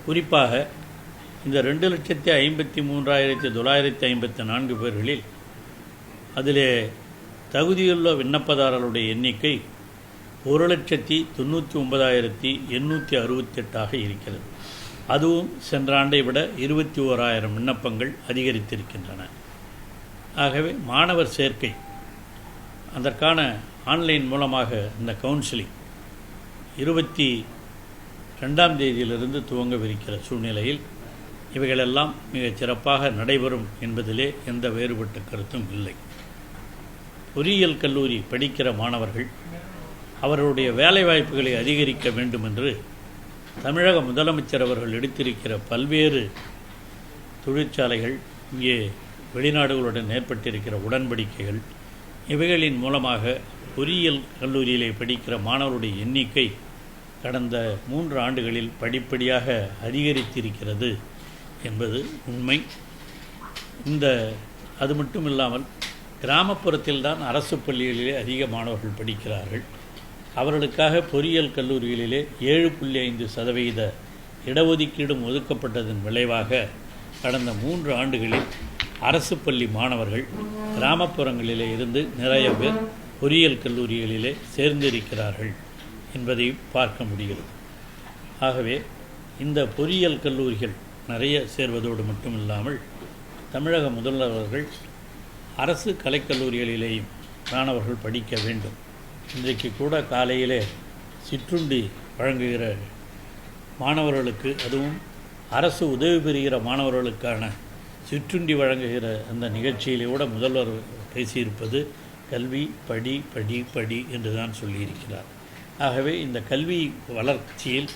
குறிப்பாக இந்த 2,53,954 பேர்களில் அதிலே தகுதியுள்ள விண்ணப்பதாரர்களுடைய எண்ணிக்கை 1,99,868 இருக்கிறது. அதுவும் சென்ற ஆண்டை விட 21,000 விண்ணப்பங்கள் அதிகரித்திருக்கின்றன. ஆகவே மாணவர் சேர்க்கை அதற்கான ஆன்லைன் மூலமாக இந்த கவுன்சிலிங் 22ஆம் தேதியிலிருந்து துவங்கவிருக்கிற சூழ்நிலையில் இவைகளெல்லாம் மிகச் சிறப்பாக நடைபெறும் என்பதிலே எந்த வேறுபட்ட கருத்தும் இல்லை. பொறியியல் கல்லூரி படிக்கிற மாணவர்கள் அவர்களுடைய வேலைவாய்ப்புகளை அதிகரிக்க வேண்டும் என்று தமிழக முதலமைச்சர் அவர்கள் எடுத்திருக்கிற பல்வேறு தொழிற்சாலைகள், இங்கே வெளிநாடுகளுடன் ஏற்பட்டிருக்கிற உடன்படிக்கைகள், இவைகளின் மூலமாக பொறியியல் கல்லூரியிலே படிக்கிற மாணவருடைய எண்ணிக்கை கடந்த 3 ஆண்டுகளில் படிப்படியாக அதிகரித்திருக்கிறது என்பது உண்மை. அது மட்டும் இல்லாமல் கிராமப்புறத்தில்தான் அரசு பள்ளிகளிலே அதிக மாணவர்கள் படிக்கிறார்கள். அவர்களுக்காக பொறியியல் கல்லூரிகளிலே 7.5% இடஒதுக்கீடும் ஒதுக்கப்பட்டதன் விளைவாக கடந்த 3 ஆண்டுகளில் அரசு பள்ளி மாணவர்கள் கிராமப்புறங்களிலே இருந்து நிறைய பேர் பொறியியல் கல்லூரிகளிலே சேர்ந்திருக்கிறார்கள் என்பதை பார்க்க முடிகிறது. ஆகவே இந்த பொறியியல் கல்லூரிகள் நிறைய சேர்வதோடு மட்டும் இல்லாமல் தமிழக முதல்வர்கள் அரசு கலைக்கல்லூரிகளிலேயும் மாணவர்கள் படிக்க வேண்டும். இன்றைக்கு கூட காலையிலே சிற்றுண்டி வழங்குகிற மாணவர்களுக்கு, அதுவும் அரசு உதவி பெறுகிற மாணவர்களுக்கான சிற்றுண்டி வழங்குகிற அந்த நிகழ்ச்சியிலே கூட முதல்வர் பேசியிருப்பது கல்வி படி படி படி என்று தான் சொல்லியிருக்கிறார். ஆகவே இந்த கல்வி வளர்ச்சியில்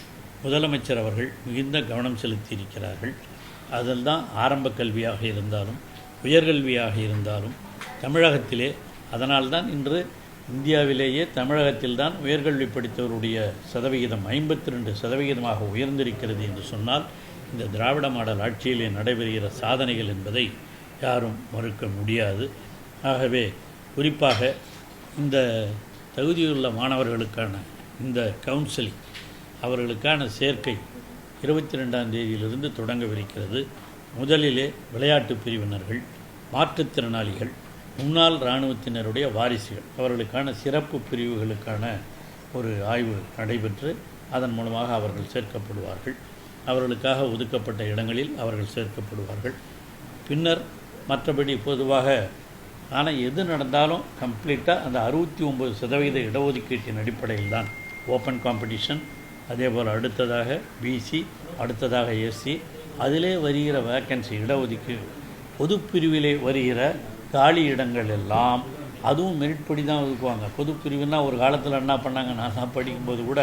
முதலமைச்சர் அவர்கள் மிகுந்த கவனம் செலுத்தியிருக்கிறார்கள். அதில் தான் ஆரம்ப கல்வியாக இருந்தாலும் உயர்கல்வியாக இருந்தாலும் தமிழகத்திலே, அதனால்தான் இன்று இந்தியாவிலேயே தமிழகத்தில்தான் உயர்கல்வி படித்தவருடைய சதவிகிதம் 52% உயர்ந்திருக்கிறது என்று சொன்னால் இந்த திராவிட மாடல் ஆட்சியிலே நடைபெறுகிற சாதனைகள் என்பதை யாரும் மறுக்க முடியாது. ஆகவே குறிப்பாக இந்த தகுதியுள்ள மாணவர்களுக்கான இந்த கவுன்சிலிங், அவர்களுக்கான சேர்க்கை 22ஆம் தேதியிலிருந்து தொடங்கவிருக்கிறது. முதலிலே விளையாட்டு பிரிவினர்கள், மாற்றுத்திறனாளிகள், முன்னாள் இராணுவத்தினருடைய வாரிசுகள், அவர்களுக்கான சிறப்பு பிரிவுகளுக்கான ஒரு ஆய்வு நடைபெற்று அதன் மூலமாக அவர்கள் சேர்க்கப்படுவார்கள். அவர்களுக்காக ஒதுக்கப்பட்ட இடங்களில் அவர்கள் சேர்க்கப்படுவார்கள். பின்னர் மற்றபடி பொதுவாக ஆனால் எது நடந்தாலும் கம்ப்ளீட்டாக அந்த 69% இடஒதுக்கீட்டின் அடிப்படையில் தான் ஓப்பன் காம்படிஷன். அதேபோல் அடுத்ததாக பிசி, அடுத்ததாக எஸ்சி, அதிலே வருகிற வேக்கன்சி இடஒதுக்கீடு, பொதுப்பிரிவிலே வருகிற காலி இடங்கள் எல்லாம் அதுவும் மெரிட்படி தான் ஒதுக்குவாங்க. பொதுப்பிரிவுனா ஒரு காலத்தில் என்ன பண்ணாங்க, நான் தான் படிக்கும்போது கூட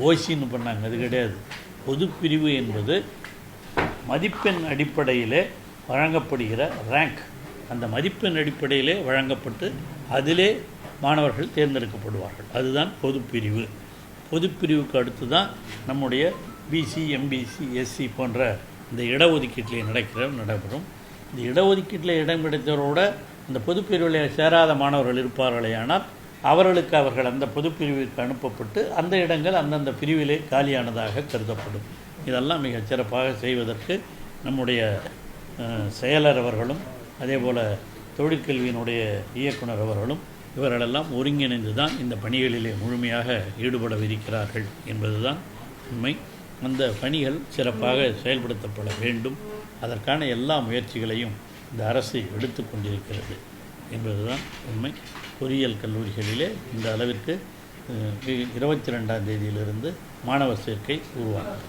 ஓசின்னு பண்ணாங்க. அது கிடையாது. பொதுப்பிரிவு என்பது மதிப்பெண் அடிப்படையிலே வழங்கப்படுகிற ரேங்க், அந்த மதிப்பெண் அடிப்படையிலே வழங்கப்பட்டு அதிலே மாணவர்கள் தேர்ந்தெடுக்கப்படுவார்கள். அதுதான் பொதுப்பிரிவு. பொதுப்பிரிவுக்கு அடுத்து தான் நம்முடைய பிசி, எம்பிசி, எஸ்சி போன்ற இந்த இடஒதுக்கீட்டிலே நடைபெறும். இந்த இடஒதுக்கீட்டில் இடம் கிடைத்தவரோட இந்த பொதுப்பிரிவில் சேராத மாணவர்கள் இருப்பார்களே, ஆனால் அவர்கள் அந்த பொதுப்பிரிவிற்கு அனுப்பப்பட்டு அந்த இடங்கள் அந்தந்த பிரிவிலே காலியானதாக கருதப்படும். இதெல்லாம் மிகச் சிறப்பாக செய்வதற்கு நம்முடைய செயலர் அவர்களும் அதேபோல் தொழிற்கல்வியினுடைய இயக்குனர் அவர்களும் இவர்களெல்லாம் ஒருங்கிணைந்து தான் இந்த பணிகளிலே முழுமையாக ஈடுபடவிருக்கிறார்கள் என்பதுதான் உண்மை. அந்த பணிகள் சிறப்பாக செயல்படுத்தப்பட வேண்டும். அதற்கான எல்லா முயற்சிகளையும் இந்த அரசு எடுத்து கொண்டிருக்கிறது என்பதுதான் உண்மை. பொறியியல் கல்லூரிகளிலே இந்த அளவிற்கு 22ஆம் தேதியிலிருந்து மாணவர் சேர்க்கை உருவாகும்.